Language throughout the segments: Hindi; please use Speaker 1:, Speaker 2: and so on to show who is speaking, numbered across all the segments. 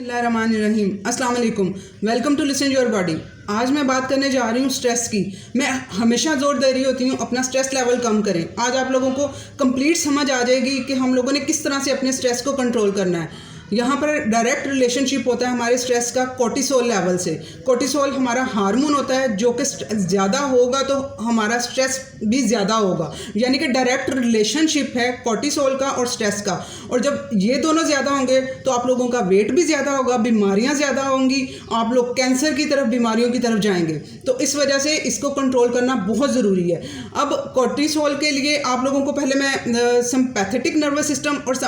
Speaker 1: बिस्मिल्लाहिर्रहमानिर्रहीम। अस्सलाम वालेकुम। Welcome to listen your body. आज मैं बात करने जा रही हूँ स्ट्रेस की। मैं हमेशा जोर दे रही होती हूँ अपना स्ट्रेस लेवल कम करें। आज आप लोगों को कंप्लीट समझ आ जाएगी कि हम लोगों ने किस तरह से अपने स्ट्रेस को कंट्रोल करना है। यहाँ पर डायरेक्ट रिलेशनशिप होता है हमारे स्ट्रेस का कोर्टिसोल लेवल से। कोर्टिसोल हमारा हार्मोन होता है जो कि ज़्यादा होगा तो हमारा स्ट्रेस भी ज़्यादा होगा, यानी कि डायरेक्ट रिलेशनशिप है कोर्टिसोल का और स्ट्रेस का। और जब ये दोनों ज़्यादा होंगे तो आप लोगों का वेट भी ज़्यादा होगा, बीमारियाँ ज़्यादा होंगी, आप लोग कैंसर की तरफ, बीमारियों की तरफ जाएंगे। तो इस वजह से इसको कंट्रोल करना बहुत ज़रूरी है। अब कोर्टिसोल के लिए आप लोगों को पहले मैं सिंपैथेटिक नर्वस सिस्टम और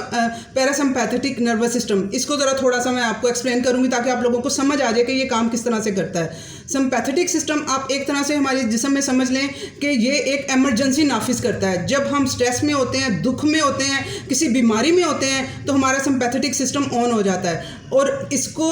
Speaker 1: पैरासिम्पैथेटिक नर्वस सिस्टम, इसको ज़रा थोड़ा सा मैं आपको एक्सप्लेन करूंगी ताकि आप लोगों को समझ आ जाए कि ये काम किस तरह से करता है। सिंपैथेटिक सिस्टम आप एक तरह से हमारे जिस्म में समझ लें कि ये एक इमरजेंसी नाफिज करता है। जब हम स्ट्रेस में होते हैं, दुख में होते हैं, किसी बीमारी में होते हैं तो हमारा सिंपैथेटिक सिस्टम ऑन हो जाता है और इसको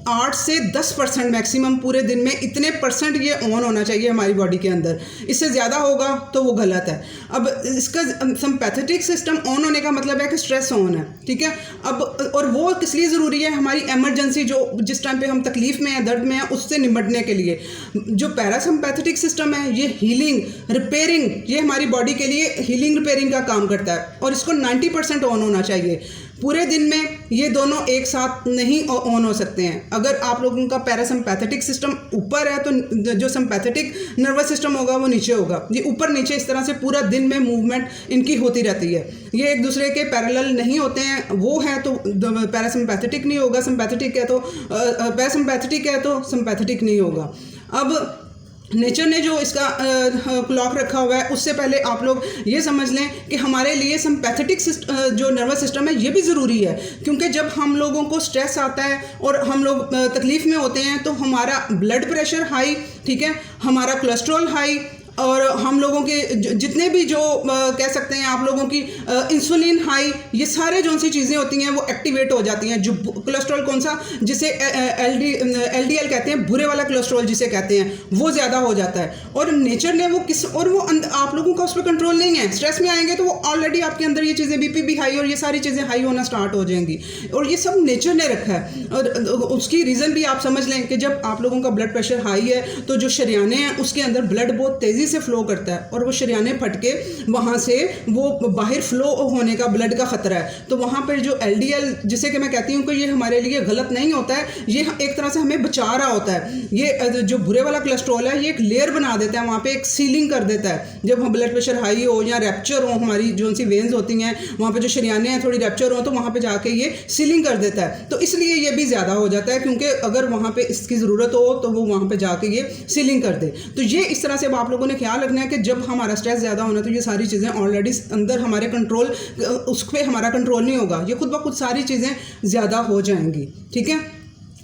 Speaker 1: 8 से 10% मैक्सिमम पूरे दिन में इतने परसेंट ये ऑन होना चाहिए हमारी बॉडी के अंदर। इससे ज़्यादा होगा तो वो गलत है। अब इसका सिंपैथेटिक सिस्टम ऑन होने का मतलब है कि स्ट्रेस ऑन है, ठीक है। अब और वो किस लिए ज़रूरी है, हमारी इमरजेंसी जो जिस टाइम पे हम तकलीफ़ में हैं, दर्द में हैं, उससे निपटने के लिए। जो पैरासिम्पैथेटिक सिस्टम है ये हीलिंग, रिपेयरिंग, ये हमारी बॉडी के लिए हीलिंग रिपेयरिंग का काम करता है और इसको 90% ऑन होना चाहिए। पूरे दिन में ये दोनों एक साथ नहीं ऑन हो सकते हैं। अगर आप लोगों का पैरासिम्पैथेटिक सिस्टम ऊपर है तो जो सिंपैथेटिक नर्वस सिस्टम होगा वो नीचे होगा। ये ऊपर नीचे इस तरह से पूरा दिन में मूवमेंट इनकी होती रहती है। ये एक दूसरे के पैरेलल नहीं होते हैं। वो है तो पैरासिम्पैथेटिक नहीं होगा, सिंपैथेटिक है तो पैरासिम्पैथेटिक है तो सिंपैथेटिक नहीं होगा। अब नेचर ने जो इसका क्लॉक रखा हुआ है उससे पहले आप लोग ये समझ लें कि हमारे लिए सिंपैथेटिक जो नर्वस सिस्टम है ये भी ज़रूरी है, क्योंकि जब हम लोगों को स्ट्रेस आता है और हम लोग तकलीफ़ में होते हैं तो हमारा ब्लड प्रेशर हाई, ठीक है, हमारा कोलेस्ट्रॉल हाई और हम लोगों के जितने भी जो कह सकते हैं आप लोगों की इंसुलिन हाई, ये सारे जो सी चीज़ें होती हैं वो एक्टिवेट हो जाती हैं। जो कोलेस्ट्रॉल कौन सा, जिसे LDL कहते हैं, बुरे वाला कोलेस्ट्रॉल जिसे कहते हैं, वो ज़्यादा हो जाता है। और नेचर ने वो आप लोगों का उस पर कंट्रोल नहीं है। स्ट्रेस में आएंगे तो वो ऑलरेडी आपके अंदर ये चीज़ें BP भी हाई और ये सारी चीज़ें हाई होना स्टार्ट हो जाएंगी और ये सब नेचर ने रखा है। और उसकी रीज़न भी आप समझ लें कि जब आप लोगों का ब्लड प्रेशर हाई है तो जो शरियाने हैं उसके अंदर ब्लड बहुत तेज़ी से फ्लो करता है और वो शरियाने फटके वहाँ से वो बाहर फ्लो होने का ब्लड का ख़तरा है। तो वहाँ पर जो LDL, जिसे कि मैं कहती हूँ कि ये हमारे लिए गलत नहीं होता है, ये एक तरह से हमें बचा रहा होता है। ये जो बुरे वाला कोलेस्ट्रॉल है ये एक लेयर बना देता है, वहाँ पे एक सीलिंग कर देता है। जब हम ब्लड प्रेशर हाई हो या रैप्चर हो, हमारी जो सी वेन्स होती हैं वहाँ पर जो शरियाने हैं थोड़ी रैप्चर हो तो वहाँ पर जाके ये सीलिंग कर देता है। तो इसलिए ये भी ज़्यादा हो जाता है, क्योंकि अगर वहाँ पर इसकी ज़रूरत हो तो वो वहाँ पर जाके ये सीलिंग कर दे। तो ये इस तरह से अब आप लोगों ने ख्याल रखना है कि जब हमारा स्ट्रेस ज़्यादा होना तो ये सारी चीज़ें ऑलरेडी अंदर हमारे कंट्रोल, उस पर हमारा कंट्रोल नहीं होगा, ये खुद ब खुद सारी चीज़ें ज़्यादा हो जाएंगी, ठीक है।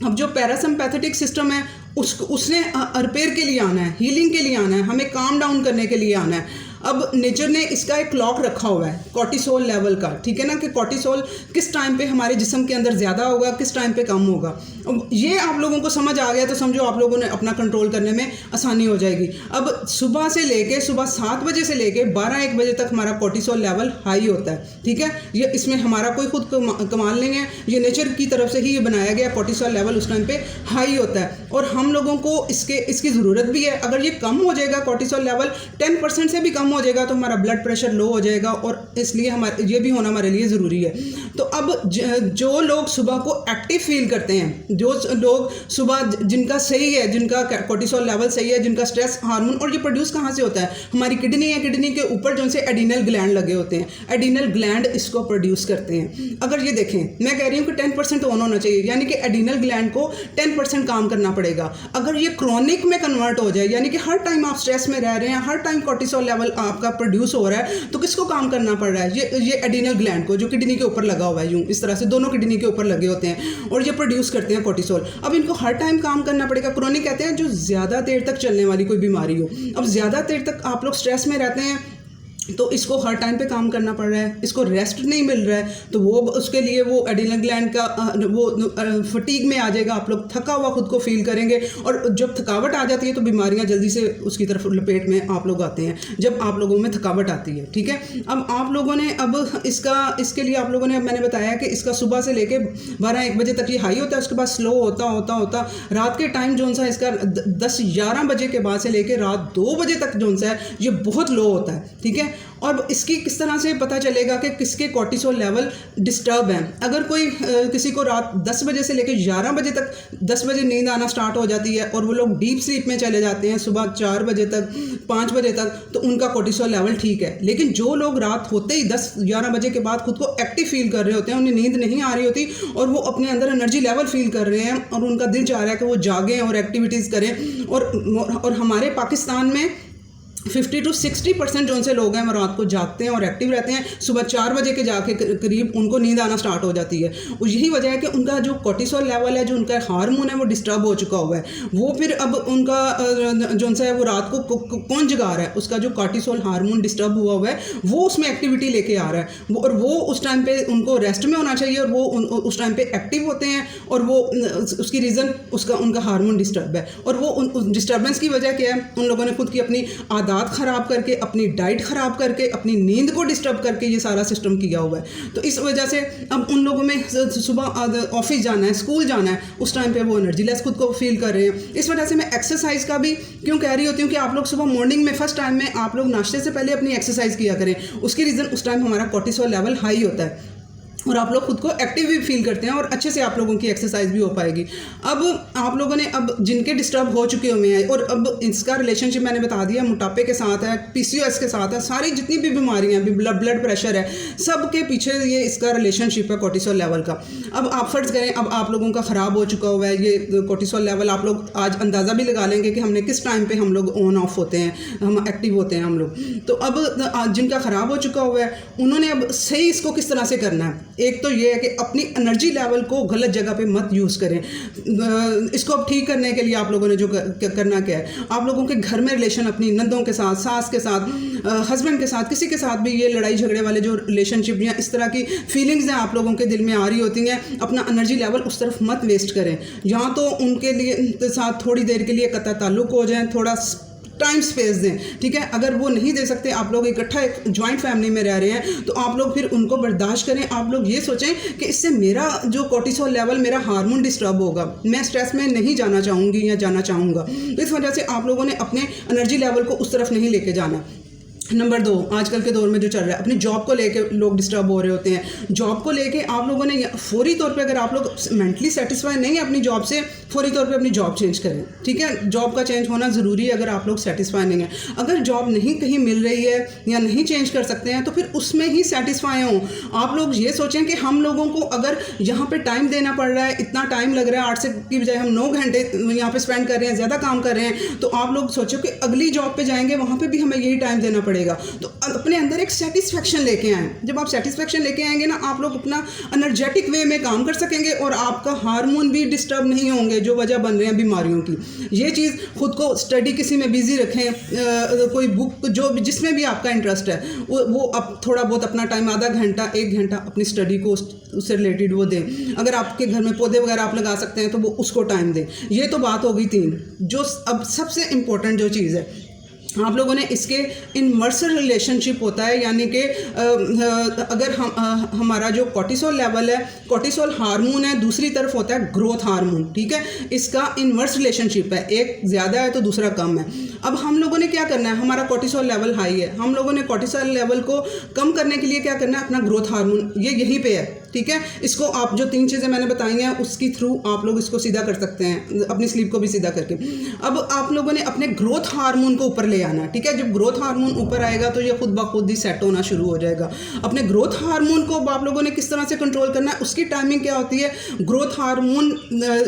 Speaker 1: अब जो पैरासिम्पैथेटिक सिस्टम है उसने रिपेयर के लिए आना है, हीलिंग के लिए आना है, हमें काम डाउन करने के लिए आना है। अब नेचर ने इसका एक क्लॉक रखा हुआ है कोर्टिसोल लेवल का, ठीक है ना, कि कोर्टिसोल किस टाइम पे हमारे जिस्म के अंदर ज़्यादा होगा, किस टाइम पे कम होगा। अब ये आप लोगों को समझ आ गया तो समझो आप लोगों ने अपना कंट्रोल करने में आसानी हो जाएगी। अब सुबह 7 बजे से लेके 12-1 बजे तक हमारा कोर्टिसोल लेवल हाई होता है, ठीक है। ये इसमें हमारा कोई खुद कमाल नहीं है, ये नेचर की तरफ से ही ये बनाया गया। कोर्टिसोल लेवल उस टाइम पे हाई होता है और हम लोगों को इसकी ज़रूरत भी है। अगर ये कम हो जाएगा, कोर्टिसोल लेवल 10% से भी कम हो जाएगा तो हमारा ब्लड प्रेशर लो हो जाएगा और इसलिए ये भी होना हमारे लिए ज़रूरी है। तो अब जो लोग सुबह को एक्टिव फील करते हैं, जो लोग सुबह जिनका सही है, जिनका कोर्टिसोल लेवल सही है, जिनका स्ट्रेस हार्मोन, और ये प्रोड्यूस कहाँ से होता है, हमारी किडनी है, किडनी के ऊपर जो से एडिनल ग्लैंड लगे होते हैं, एडिनल ग्लैंड इसको प्रोड्यूस करते हैं। अगर ये देखें, मैं कह रही हूँ कि 10% ऑन होना चाहिए, यानी कि एडिनल ग्लैंड को 10% काम करना पड़ेगा। अगर ये क्रॉनिक में कन्वर्ट हो जाए, यानी कि हर टाइम आप स्ट्रेस में रह रहे हैं, हर टाइम कोर्टिसोल लेवल आपका प्रोड्यूस हो रहा है, तो किसको काम करना पड़ रहा है, ये एडिनल ग्लैंड को, जो किडनी के ऊपर लगा हुआ है, यूं इस तरह से दोनों किडनी के ऊपर लगे होते हैं और ये प्रोड्यूस करते हैं कोर्टिसोल। अब इनको हर टाइम काम करना पड़ेगा। क्रोनिक कहते हैं जो ज़्यादा देर तक चलने वाली कोई बीमारी हो। अब ज़्यादा देर तक आप लोग स्ट्रेस में रहते हैं तो इसको हर टाइम पे काम करना पड़ रहा है, इसको रेस्ट नहीं मिल रहा है, तो वो उसके लिए वो एड्रिनल ग्लैंड का वो फटीग में आ जाएगा, आप लोग थका हुआ खुद को फील करेंगे। और जब थकावट आ जाती है तो बीमारियां जल्दी से उसकी तरफ लपेट में आप लोग आते हैं, जब आप लोगों में थकावट आती है। ठीक है, अब आप लोगों ने अब इसके लिए आप लोगों ने, मैंने बताया कि इसका सुबह से लेके 12-1 बजे तक ये हाई होता है, उसके बाद स्लो होता रात के टाइम जो सा इसका 10-11 बजे के बाद से लेके रात 2 बजे तक जो सा है ये बहुत लो होता है। ठीक है, और इसकी किस तरह से पता चलेगा कि किसके कॉर्टिसोल लेवल डिस्टर्ब हैं। अगर कोई किसी को रात 10 बजे से लेकर 11 बजे तक, 10 बजे नींद आना स्टार्ट हो जाती है और वो लोग डीप स्लीप में चले जाते हैं सुबह 4 बजे तक, 5 बजे तक, तो उनका कॉर्टिसोल लेवल ठीक है। लेकिन जो लोग रात होते ही 10-11 बजे के बाद खुद को एक्टिव फील कर रहे होते हैं, उन्हें नींद नहीं आ रही होती और वो अपने अंदर एनर्जी लेवल फील कर रहे हैं और उनका दिल चाह रहा है कि वो जागें और एक्टिविटीज़ करें, और हमारे पाकिस्तान में 50-60% जो उनसे लोग हैं वो रात को जागते हैं और एक्टिव रहते हैं, सुबह 4 बजे के जाके करीब उनको नींद आना स्टार्ट हो जाती है। और यही वजह है कि उनका जो कॉर्टिसोल लेवल है, जो उनका हार्मोन है, वो डिस्टर्ब हो चुका हुआ है। वो फिर अब उनका जो है वो रात को कौन जगा रहा है, उसका जो कॉर्टिसोल हार्मोन डिस्टर्ब हुआ हुआ है वो उसमें एक्टिविटी लेके आ रहा है, और वो उस टाइम पे उनको रेस्ट में होना चाहिए और वो उस टाइम पे एक्टिव होते हैं, और वो उसकी रीज़न उनका हार्मोन डिस्टर्ब है। और वो डिस्टर्बेंस की वजह क्या है, उन लोगों ने खुद की अपनी आदत खराब करके, अपनी डाइट खराब करके, अपनी नींद को डिस्टर्ब करके ये सारा सिस्टम किया हुआ है। तो इस वजह से अब उन लोगों में सुबह ऑफिस जाना है, स्कूल जाना है, उस टाइम पे वो एनर्जी लेस खुद को फील कर रहे हैं। इस वजह से मैं एक्सरसाइज का भी क्यों कह रही होती हूँ कि आप लोग सुबह मॉर्निंग में फर्स्ट टाइम में आप लोग नाश्ते से पहले अपनी एक्सरसाइज किया करें। उसकी रीज़न उस टाइम हमारा कॉर्टिसोल लेवल हाई होता है और आप लोग खुद को एक्टिव भी फील करते हैं और अच्छे से आप लोगों की एक्सरसाइज भी हो पाएगी। अब आप लोगों ने, अब जिनके डिस्टर्ब हो चुके हुए हैं, और अब इसका रिलेशनशिप मैंने बता दिया, मोटापे के साथ है, PCOS के साथ है, सारी जितनी भी बीमारियां हैं, ब्लड प्रेशर है, सब के पीछे ये इसका रिलेशनशिप है कॉर्टिसोल लेवल का। अब आप फर्ज करें, अब आप लोगों का ख़राब हो चुका हुआ है ये कॉर्टिसोल लेवल, आप लोग आज अंदाज़ा भी लगा लेंगे कि हमने किस टाइम पर हम लोग ऑन ऑफ होते हैं, हम एक्टिव होते हैं हम लोग। तो अब जिनका ख़राब हो चुका हुआ है उन्होंने अब सही इसको किस तरह से करना है। एक तो ये है कि अपनी एनर्जी लेवल को गलत जगह पे मत यूज़ करें। इसको अब ठीक करने के लिए आप लोगों ने जो करना क्या है, आप लोगों के घर में रिलेशन, अपनी नंदों के साथ, सास के साथ, हस्बैंड के साथ, किसी के साथ भी ये लड़ाई झगड़े वाले जो रिलेशनशिप या इस तरह की फीलिंग्स हैं आप लोगों के दिल में आ रही होती हैं, अपना एनर्जी लेवल उस तरफ मत वेस्ट करें। यहाँ तो उनके लिए साथ थोड़ी देर के लिए कतई ताल्लुक़ हो जाए, थोड़ा टाइम स्पेस दें। ठीक है, अगर वो नहीं दे सकते, आप लोग इकट्ठा एक जॉइंट फैमिली में रह रहे हैं, तो आप लोग फिर उनको बर्दाश्त करें। आप लोग ये सोचें कि इससे मेरा जो कॉर्टिसोल लेवल, मेरा हार्मोन डिस्टर्ब होगा, मैं स्ट्रेस में नहीं जाना चाहूँगी या जाना चाहूँगा। तो इस वजह से आप लोगों ने अपने एनर्जी लेवल को उस तरफ नहीं लेके जाना। नंबर 2, आजकल के दौर में जो चल रहा है, अपनी जॉब को लेके लोग डिस्टर्ब हो रहे होते हैं। जॉब को लेके आप लोगों ने फौरी तौर पे, अगर आप लोग मेंटली सेटिस्फाई नहीं है अपनी जॉब से, फौरी तौर पे अपनी जॉब चेंज करें। ठीक है, जॉब का चेंज होना ज़रूरी है अगर आप लोग सेटिस्फाई नहीं है। अगर जॉब नहीं कहीं मिल रही है या नहीं चेंज कर सकते हैं तो फिर उसमें ही सेटिस्फाई हों। आप लोग ये सोचें कि हम लोगों को अगर यहाँ पर टाइम देना पड़ रहा है, इतना टाइम लग रहा है, 8 से की बजाय हम 9 घंटे यहाँ पर स्पेंड कर रहे हैं, ज़्यादा काम कर रहे हैं, तो आप लोग सोचो कि अगली जॉब पर जाएंगे, वहाँ पर भी हमें यही टाइम देना पड़ेगा। तो अपने अंदर एक सेटिस्फेक्शन लेके आएँ। जब आप सेटिस्फेक्शन लेके आएंगे ना, आप लोग अपना एनर्जेटिक वे में काम कर सकेंगे और आपका हार्मोन भी डिस्टर्ब नहीं होंगे जो वजह बन रहे हैं बीमारियों की। ये चीज़, खुद को स्टडी किसी में बिजी रखें, कोई बुक जो जिसमें भी आपका इंटरेस्ट है वो अब थोड़ा बहुत अपना टाइम, आधा घंटा 1 घंटा अपनी स्टडी को उससे रिलेटेड वो दें। अगर आपके घर में पौधे वगैरह आप लगा सकते हैं तो वो उसको टाइम दें। ये तो बात हो गई 3। जो अब सबसे इम्पोर्टेंट जो चीज़ है, आप लोगों ने इसके इनवर्सल रिलेशनशिप होता है, यानी कि अगर हमारा जो कॉर्टिसोल लेवल है, कॉर्टिसोल हार्मोन है, दूसरी तरफ होता है ग्रोथ हार्मोन। ठीक है, इसका इनवर्स रिलेशनशिप है, एक ज़्यादा है तो दूसरा कम है। अब हम लोगों ने क्या करना है, हमारा कॉर्टिसोल लेवल हाई है, हम लोगों ने कॉर्टिसोल लेवल को कम करने के लिए क्या करना है, अपना ग्रोथ हार्मोन ये यहीं पे है। ठीक है, इसको आप जो 3 चीज़ें मैंने बताई हैं उसकी थ्रू आप लोग इसको सीधा कर सकते हैं, अपनी स्लीप को भी सीधा करके। अब आप लोगों ने अपने ग्रोथ हार्मोन को ऊपर ले आना। ठीक है, जब ग्रोथ हार्मोन ऊपर आएगा तो ये खुद ब खुद ही सेट होना शुरू हो जाएगा। अपने ग्रोथ हार्मोन को आप लोगों ने किस तरह से कंट्रोल करना है, उसकी टाइमिंग क्या होती है। ग्रोथ हार्मोन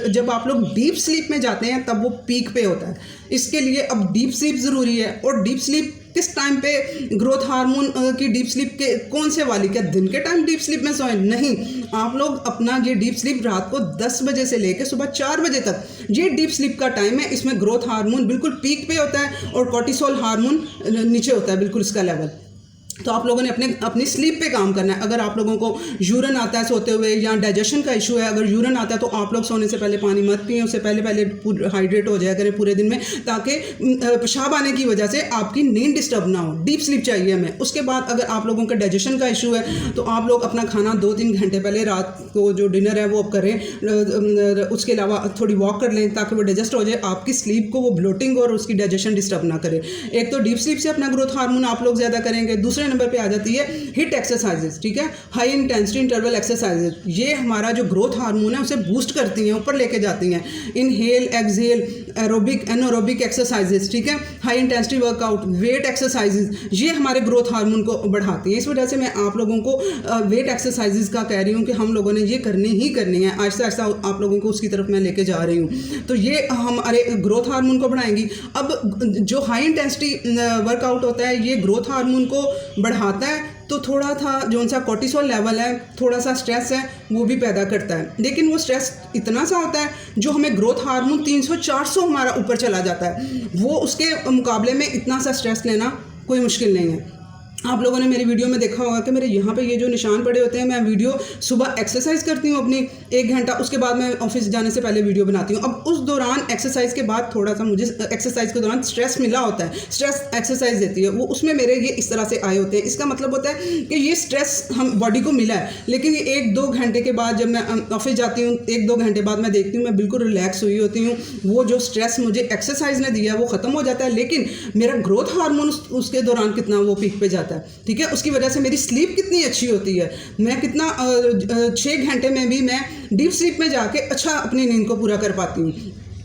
Speaker 1: जब आप लोग डीप स्लीप में जाते हैं तब वो पीक पे होता है। इसके लिए अब डीप स्लीप ज़रूरी है। और डीप स्लीप किस टाइम पे, ग्रोथ हार्मोन की डीप स्लीप के कौन से वाली, क्या दिन के टाइम डीप स्लीप में सोए? नहीं, आप लोग अपना ये डीप स्लीप रात को 10 बजे से लेकर सुबह 4 बजे तक, ये डीप स्लीप का टाइम है। इसमें ग्रोथ हार्मोन बिल्कुल पीक पे होता है और कॉर्टिसोल हार्मोन नीचे होता है बिल्कुल इसका लेवल। तो आप लोगों ने अपनी स्लीप पे काम करना है। अगर आप लोगों को यूरिन आता है सोते हुए या डाइजेशन का इशू है, अगर यूरिन आता है तो आप लोग सोने से पहले पानी मत पिए, उससे पहले हाइड्रेट हो जाया करें पूरे दिन में, ताकि पेशाब आने की वजह से आपकी नींद डिस्टर्ब ना हो। डीप स्लीप चाहिए हमें। उसके बाद अगर आप लोगों का डाइजेशन का इशू है तो आप लोग अपना खाना 2-3 घंटे पहले रात को जो डिनर है वो अब करें। उसके अलावा थोड़ी वॉक कर लें ताकि वो डाइजेस्ट हो जाए, आपकी स्लीप को वो ब्लोटिंग और उसकी डाइजेशन डिस्टर्ब ना करे। एक तो डीप स्लीप से अपना ग्रोथ हार्मोन आप लोग ज़्यादा करेंगे। दूसरे नंबर पे आ जाती है हिट एक्सरसाइजेस, ठीक है, हाई इंटेंसिटी इंटरवल एक्सरसाइजेस। ये हमारा जो ग्रोथ हार्मोन है उसे बूस्ट करती हैं, ऊपर लेके जाती हैं। Inhale, exhale, aerobic, anaerobic exercises, ठीक है, high intensity workout, weight exercises, ये हमारे ग्रोथ हार्मोन को बढ़ाती है। इस वजह से मैं आप लोगों को वेट एक्सरसाइजेस का कह रही हूँ कि हम लोगों ने ये करनी ही करनी है। आहिस्ता आहिस्ता आप लोगों को उसकी तरफ मैं लेके जा रही हूँ। तो ये हमारे ग्रोथ हार्मोन को बढ़ाएंगी। अब जो हाई इंटेंसिटी वर्कआउट होता है ये ग्रोथ हार्मोन को बढ़ाता है, तो थोड़ा था जो उनका कोर्टिसोल लेवल है, थोड़ा सा स्ट्रेस है वो भी पैदा करता है। लेकिन वो स्ट्रेस इतना सा होता है जो हमें ग्रोथ हार्मोन 300-400 हमारा ऊपर चला जाता है, वो उसके मुकाबले में इतना सा स्ट्रेस लेना कोई मुश्किल नहीं है। आप लोगों ने मेरी वीडियो में देखा होगा कि मेरे यहाँ पे ये जो निशान पड़े होते हैं, मैं वीडियो सुबह एक्सरसाइज करती हूँ अपनी 1 घंटा, उसके बाद मैं ऑफिस जाने से पहले वीडियो बनाती हूँ। अब उस दौरान एक्सरसाइज के बाद थोड़ा सा मुझे एक्सरसाइज के दौरान स्ट्रेस मिला होता है, स्ट्रेस एक्सरसाइज देती है, वो उसमें मेरे ये इस तरह से आए होते हैं। इसका मतलब होता है कि ये स्ट्रेस हम बॉडी को मिला है, लेकिन ये 1-2 घंटे के बाद जब मैं ऑफिस जाती हूँ, 1-2 घंटे बाद मैं देखती हूँ मैं बिल्कुल रिलैक्स हुई होती हूँ। वो जो स्ट्रेस मुझे एक्सरसाइज ने दिया है वो ख़त्म हो जाता है, लेकिन मेरा ग्रोथ हार्मोन उसके दौरान कितना वो पीक पे जाता है, ठीक है। उसकी वजह से मेरी स्लीप कितनी अच्छी होती है, मैं कितना 6 घंटे में भी मैं डीप स्लीप में जाके अच्छा अपनी नींद को पूरा कर पाती हूँ।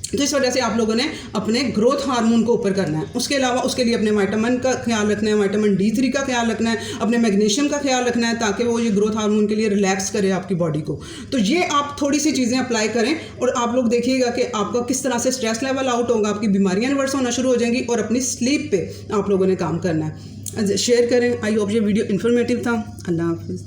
Speaker 1: तो इस वजह से आप लोगों ने अपने ग्रोथ हार्मोन को ऊपर करना है। उसके अलावा उसके लिए अपने विटामिन का ख्याल रखना है, विटामिन D3 का ख्याल रखना है, अपने मैग्नीशियम का ख्याल रखना है, ताकि वो ये ग्रोथ हार्मोन के लिए रिलैक्स करे आपकी बॉडी को। तो ये आप थोड़ी सी चीज़ें अप्लाई करें और आप लोग देखिएगा कि आपका किस तरह से स्ट्रेस लेवल आउट होगा, आपकी बीमारियां रिवर्स होना शुरू हो जाएंगी और अपनी स्लीप पे आप लोगों ने काम करना है। शेयर करें। आई होप ये वीडियो इन्फॉर्मेटिव था। अल्लाह हाफिज़।